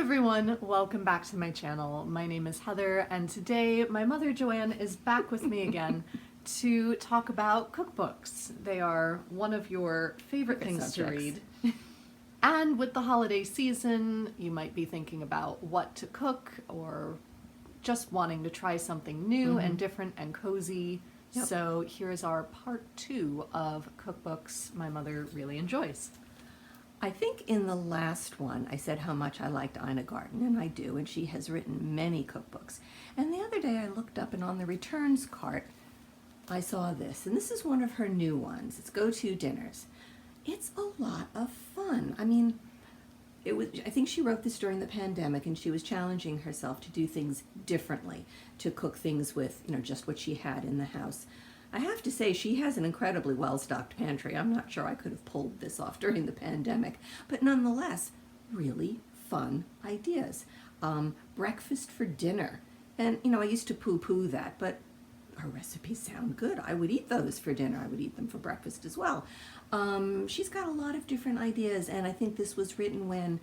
everyone, welcome back to my channel. My name is Heather, and today my mother Joanne is back with me again to talk about cookbooks. They are one of your favorite things to read. And with the holiday season, you might be thinking about what to cook or just wanting to try something new and different and cozy. Yep. So here's our part 2 of cookbooks my mother really enjoys. I think in the last one I said how much I liked Ina Garten, and I do, and she has written many cookbooks. And the other day I looked up, and on the returns cart I saw this, and this is one of her new ones. It's Go-To Dinners. It's a lot of fun. I mean, I think she wrote this during the pandemic, and she was challenging herself to do things differently, to cook things with, just what she had in the house. I have to say, she has an incredibly well-stocked pantry. I'm not sure I could have pulled this off during the pandemic, but nonetheless, really fun ideas. Breakfast for dinner. And, I used to poo-poo that, but her recipes sound good. I would eat those for dinner. I would eat them for breakfast as well. She's got a lot of different ideas, and I think this was written when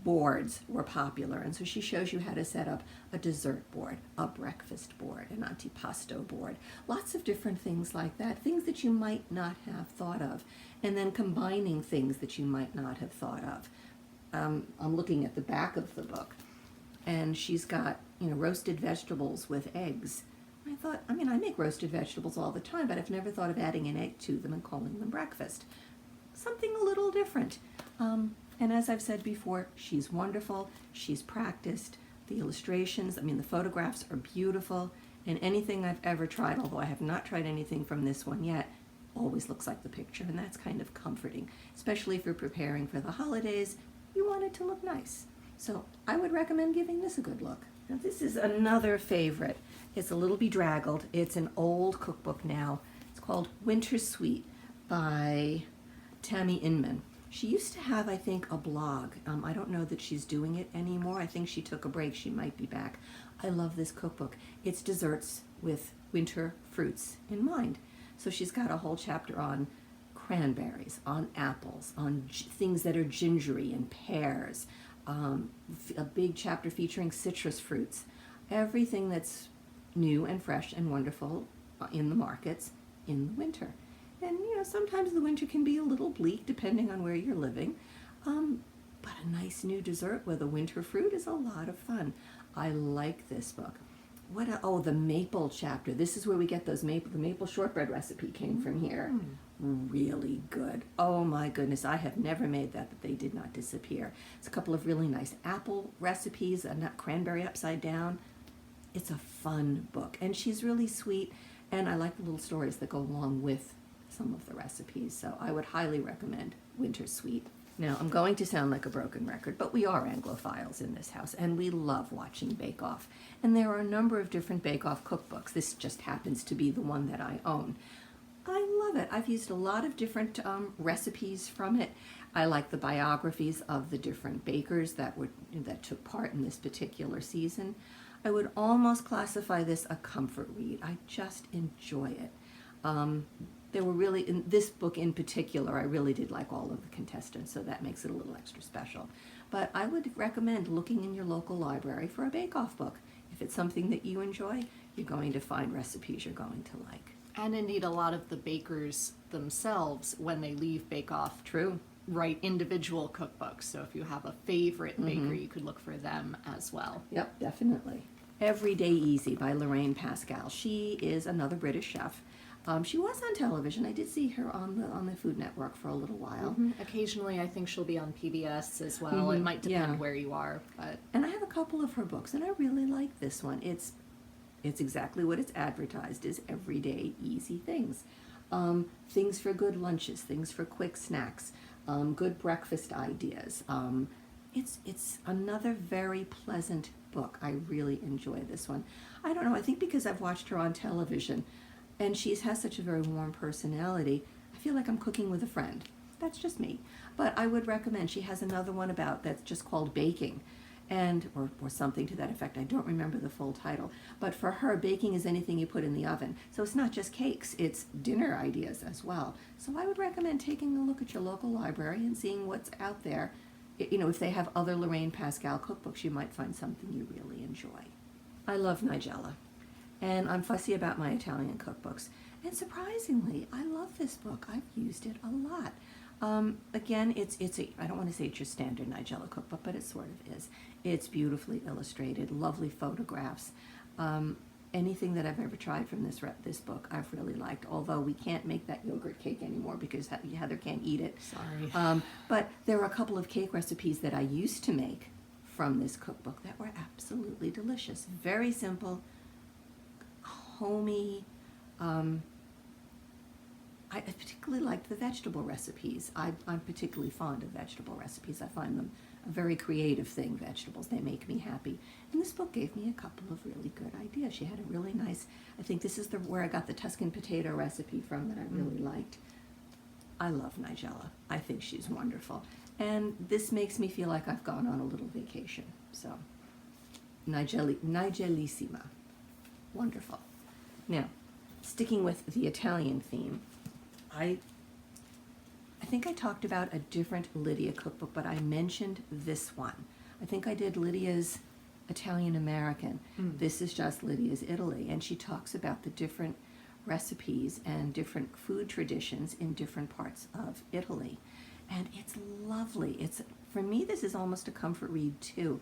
boards were popular, and so she shows you how to set up a dessert board, a breakfast board, an antipasto board, lots of different things like that, things that you might not have thought of, and then combining things that you might not have thought of. I'm looking at the back of the book, and she's got, roasted vegetables with eggs. I thought, I make roasted vegetables all the time, but I've never thought of adding an egg to them and calling them breakfast. Something a little different. And as I've said before, she's wonderful, she's practiced, the illustrations, the photographs are beautiful, and anything I've ever tried, although I have not tried anything from this one yet, always looks like the picture, and that's kind of comforting, especially if you're preparing for the holidays. You want it to look nice. So I would recommend giving this a good look. Now this is another favorite. It's a little bedraggled. It's an old cookbook now. It's called Winter Sweet by Tammy Inman. She used to have, I think, a blog. I don't know that she's doing it anymore. I think she took a break. She might be back. I love this cookbook. It's desserts with winter fruits in mind. So she's got a whole chapter on cranberries, on apples, on things that are gingery and pears, a big chapter featuring citrus fruits, everything that's new and fresh and wonderful in the markets in the winter. And, sometimes the winter can be a little bleak depending on where you're living. But a nice new dessert with a winter fruit is a lot of fun. I like this book. The maple chapter. This is where we get the maple shortbread recipe came from here. Really good. Oh my goodness, I have never made that, but they did not disappear. It's a couple of really nice apple recipes, a nut cranberry upside down. It's a fun book, and she's really sweet, and I like the little stories that go along with some of the recipes, so I would highly recommend Winter Sweet. Now, I'm going to sound like a broken record, but we are Anglophiles in this house, and we love watching Bake Off. And there are a number of different Bake Off cookbooks. This just happens to be the one that I own. I love it. I've used a lot of different recipes from it. I like the biographies of the different bakers that took part in this particular season. I would almost classify this a comfort read. I just enjoy it. There were really, in this book in particular, I really did like all of the contestants, so that makes it a little extra special. But I would recommend looking in your local library for a bake-off book. If it's something that you enjoy, you're going to find recipes you're going to like. And indeed, a lot of the bakers themselves, when they leave Bake Off, write individual cookbooks. So if you have a favorite baker, you could look for them as well. Yep, definitely. Everyday Easy by Lorraine Pascal. She is another British chef. She was on television. I did see her on the Food Network for a little while. Occasionally, I think she'll be on PBS as well. It might depend where you are. And I have a couple of her books, and I really like this one. It's exactly what it's advertised as: everyday, easy things. Things for good lunches, things for quick snacks, good breakfast ideas. It's another very pleasant book. I really enjoy this one. I don't know, I think because I've watched her on television, and she has such a very warm personality, I feel like I'm cooking with a friend. That's just me. But I would recommend, she has another one that's just called Baking, or something to that effect. I don't remember the full title. But for her, baking is anything you put in the oven. So it's not just cakes, it's dinner ideas as well. So I would recommend taking a look at your local library and seeing what's out there if they have other Lorraine Pascal cookbooks, you might find something you really enjoy. I love Nigella, and I'm fussy about my Italian cookbooks. And surprisingly, I love this book. I've used it a lot. Again, I don't want to say it's your standard Nigella cookbook, but it sort of is. It's beautifully illustrated, lovely photographs. Anything that I've ever tried from this book, I've really liked, although we can't make that yogurt cake anymore because Heather can't eat it. Sorry. But there were a couple of cake recipes that I used to make from this cookbook that were absolutely delicious. Very simple, homey. I particularly liked the vegetable recipes. I'm particularly fond of vegetable recipes. I find them a very creative thing, vegetables. They make me happy. And this book gave me a couple of really good ideas. She had a really nice, I think this is where I got the Tuscan potato recipe from that I really liked. I love Nigella. I think she's wonderful. And this makes me feel like I've gone on a little vacation. So, Nigellissima. Wonderful. Now, sticking with the Italian theme, I think I talked about a different Lydia cookbook, but I mentioned this one. I think I did Lydia's Italian American. This is just Lydia's Italy, and she talks about the different recipes and different food traditions in different parts of Italy. And it's lovely. For me, this is almost a comfort read too.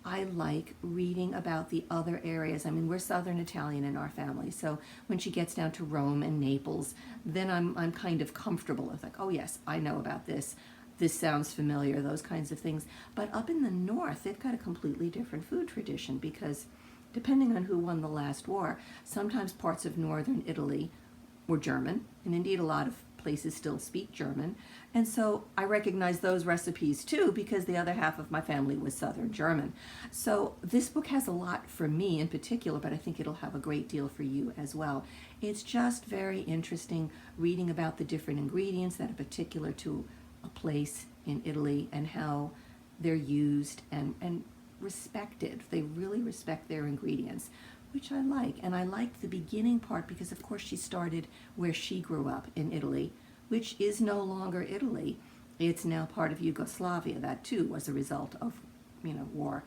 I like reading about the other areas. I mean, we're Southern Italian in our family, so when she gets down to Rome and Naples, then I'm kind of comfortable with like, oh yes, I know about this. This sounds familiar, those kinds of things. But up in the north, they've got a completely different food tradition because depending on who won the last war, sometimes parts of northern Italy were German, and indeed a lot of places still speak German. And so I recognize those recipes too because the other half of my family was Southern German. So this book has a lot for me in particular, but I think it'll have a great deal for you as well. It's just very interesting reading about the different ingredients that are particular to a place in Italy and how they're used and respected. They really respect their ingredients, which I like. And I liked the beginning part because of course she started where she grew up in Italy, which is no longer Italy. It's now part of Yugoslavia. That too was a result of, war.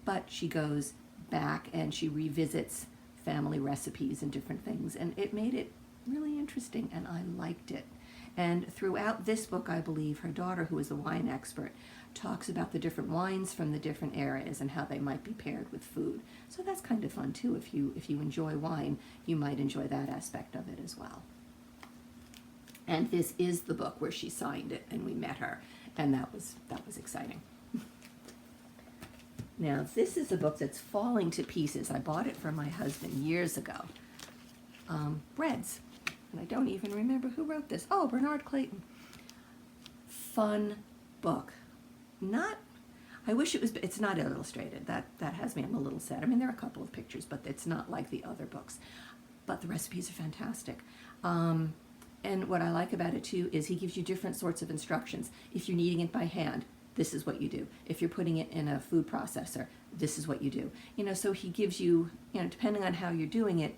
But she goes back and she revisits family recipes and different things, and it made it really interesting, and I liked it. And throughout this book, I believe her daughter, who is a wine expert, talks about the different wines from the different areas and how they might be paired with food. So that's kind of fun too. If you enjoy wine, you might enjoy that aspect of it as well. And this is the book where she signed it and we met her, and that was exciting. Now this is a book that's falling to pieces. I bought it for my husband years ago. Breads. And I don't even remember who wrote this. Oh, Bernard Clayton. Fun book. It's not illustrated. That has me, I'm a little sad. I mean, there are a couple of pictures, but it's not like the other books. But the recipes are fantastic. And what I like about it too is he gives you different sorts of instructions. If you're kneading it by hand, this is what you do. If you're putting it in a food processor, this is what you do. So he gives you, depending on how you're doing it,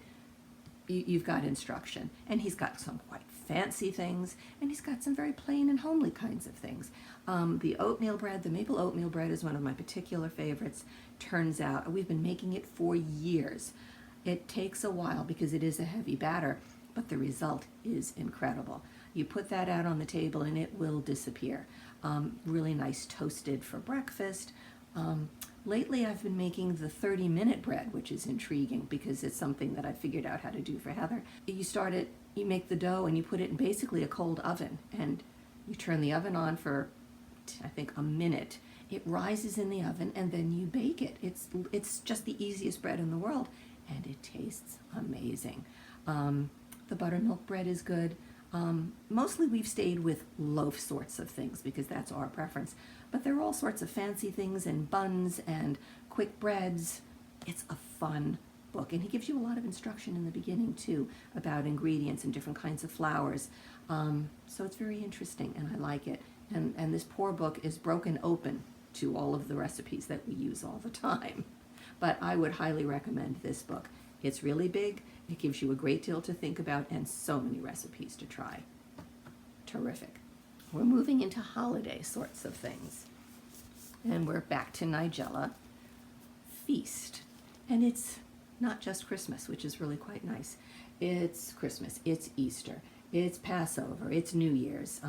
you've got instruction. And he's got some quite fancy things, and he's got some very plain and homely kinds of things. The oatmeal bread, the maple oatmeal bread is one of my particular favorites. Turns out, we've been making it for years. It takes a while because it is a heavy batter, but the result is incredible. You put that out on the table and it will disappear. Really nice toasted for breakfast. Lately I've been making the 30-minute bread, which is intriguing because it's something that I figured out how to do for Heather. You make the dough and you put it in basically a cold oven, and you turn the oven on for, I think, a minute. It rises in the oven and then you bake it. It's just the easiest bread in the world, and it tastes amazing. The buttermilk bread is good. Mostly we've stayed with loaf sorts of things because that's our preference. But there are all sorts of fancy things and buns and quick breads. It's a fun book. And he gives you a lot of instruction in the beginning too about ingredients and different kinds of flours. So it's very interesting and I like it. And this poor book is broken open to all of the recipes that we use all the time. But I would highly recommend this book. It's really big. It gives you a great deal to think about and so many recipes to try. Terrific. We're moving into holiday sorts of things. and we're back to Nigella. Feast. And it's not just Christmas, which is really quite nice. It's Christmas, it's Easter, it's Passover, it's New Year's.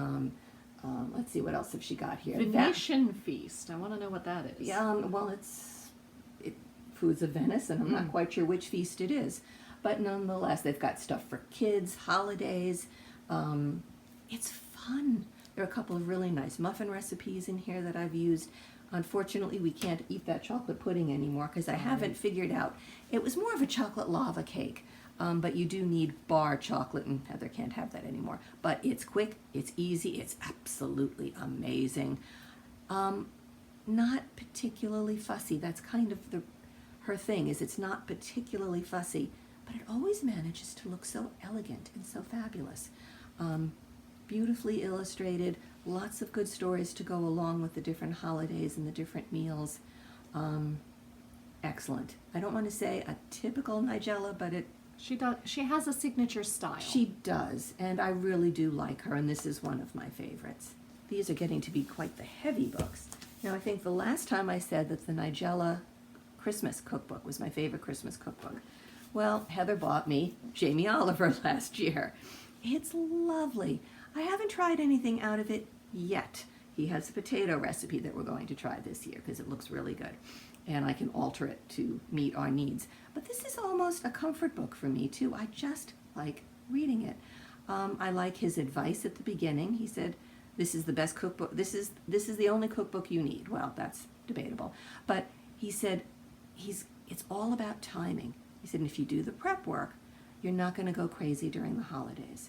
Let's see, what else have she got here? Venetian feast. I want to know what that is. Yeah, well, Foods of Venice, and I'm not quite sure which feast it is. But nonetheless, they've got stuff for kids, holidays. It's fun. There are a couple of really nice muffin recipes in here that I've used. Unfortunately, we can't eat that chocolate pudding anymore because I haven't figured out. It was more of a chocolate lava cake, but you do need bar chocolate, and Heather can't have that anymore. But it's quick, it's easy, it's absolutely amazing. Not particularly fussy. That's kind of her thing, is it's not particularly fussy, but it always manages to look so elegant and so fabulous. Beautifully illustrated, lots of good stories to go along with the different holidays and the different meals. Excellent. I don't want to say a typical Nigella, but She has a signature style. she does, and I really do like her, and this is one of my favorites. These are getting to be quite the heavy books. Now, I think the last time I said that the Nigella Christmas cookbook was my favorite Christmas cookbook. Well, Heather bought me Jamie Oliver last year. It's lovely. I haven't tried anything out of it yet. He has a potato recipe that we're going to try this year because it looks really good, and I can alter it to meet our needs. But this is almost a comfort book for me too. I just like reading it. I like his advice at the beginning. He said, "This is the best cookbook. This is the only cookbook you need." Well, that's debatable, but he said it's all about timing. He said, and if you do the prep work, you're not going to go crazy during the holidays.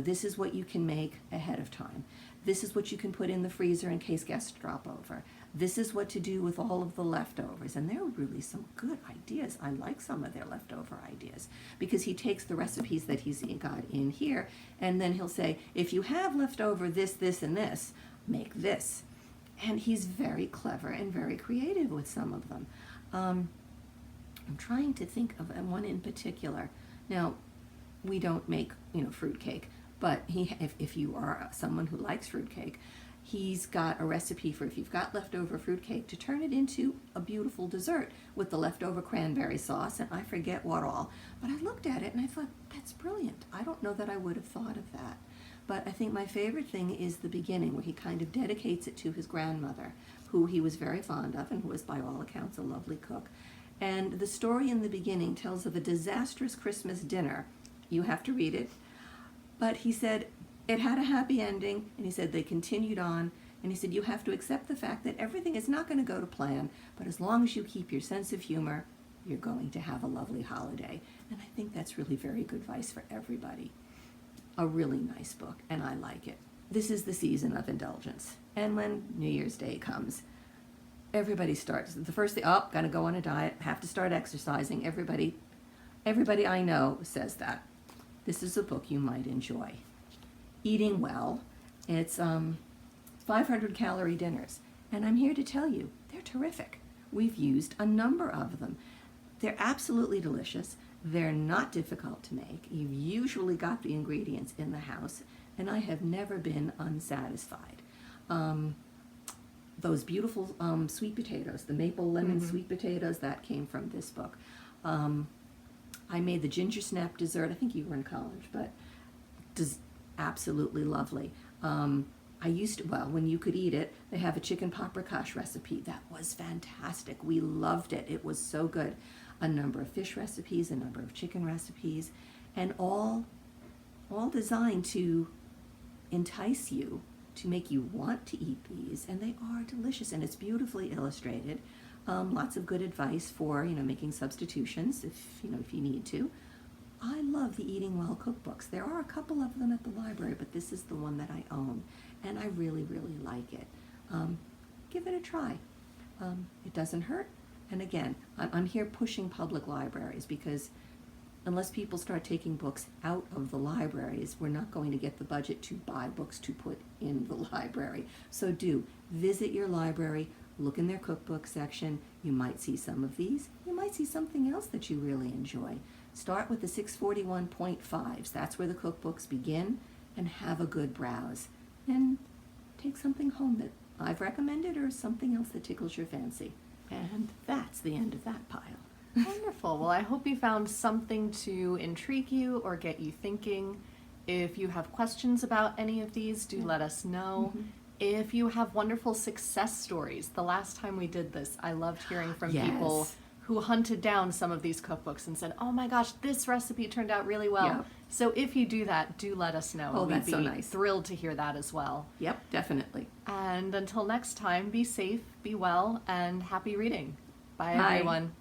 This is what you can make ahead of time. This is what you can put in the freezer in case guests drop over. This is what to do with all of the leftovers. And there are really some good ideas. I like some of their leftover ideas because he takes the recipes that he's got in here, and then he'll say, if you have leftover this, this, and this, make this. And he's very clever and very creative with some of them. I'm trying to think of one in particular. Now, we don't make, fruitcake, but if you are someone who likes fruitcake, he's got a recipe for if you've got leftover fruitcake to turn it into a beautiful dessert with the leftover cranberry sauce, and I forget what all. But I looked at it and I thought, that's brilliant. I don't know that I would have thought of that. But I think my favorite thing is the beginning, where he kind of dedicates it to his grandmother, who he was very fond of and who was by all accounts a lovely cook. And the story in the beginning tells of a disastrous Christmas dinner. You have to read it. But he said it had a happy ending, and he said they continued on, and he said you have to accept the fact that everything is not going to go to plan, but as long as you keep your sense of humor, you're going to have a lovely holiday. And I think that's really very good advice for everybody. A really nice book, and I like it. This is the season of indulgence. And when New Year's Day comes, everybody starts. The first thing, gotta go on a diet, have to start exercising. Everybody I know says that. This is a book you might enjoy. Eating Well. It's 500-calorie dinners. And I'm here to tell you, they're terrific. We've used a number of them. They're absolutely delicious. They're not difficult to make. You've usually got the ingredients in the house, and I have never been unsatisfied. Those beautiful sweet potatoes, the maple lemon sweet potatoes, that came from this book. I made the ginger snap dessert. I think you were in college, but absolutely lovely. When you could eat it, they have a chicken paprikash recipe. That was fantastic. We loved it. It was so good. A number of fish recipes, a number of chicken recipes, and all designed to entice you, to make you want to eat these, and they are delicious, and it's beautifully illustrated. Lots of good advice for making substitutions if you need to. I love the Eating Well cookbooks. There are a couple of them at the library, but this is the one that I own, and I really, really like it. Give it a try. It doesn't hurt. And again, I'm here pushing public libraries because unless people start taking books out of the libraries, we're not going to get the budget to buy books to put in the library. So do visit your library, look in their cookbook section. You might see some of these. You might see something else that you really enjoy. Start with the 641.5s. That's where the cookbooks begin, and have a good browse. And take something home that I've recommended or something else that tickles your fancy. And that's the end of that pile. Wonderful. Well, I hope you found something to intrigue you or get you thinking. If you have questions about any of these, do let us know. If you have wonderful success stories, the last time we did this, I loved hearing from people Yes. who hunted down some of these cookbooks and said, oh my gosh, this recipe turned out really well. Yep. So if you do that, do let us know. Oh, We'd that's be so nice. thrilled to hear that as well. Yep, definitely. And until next time, be safe, be well, and happy reading. Bye, Bye. everyone.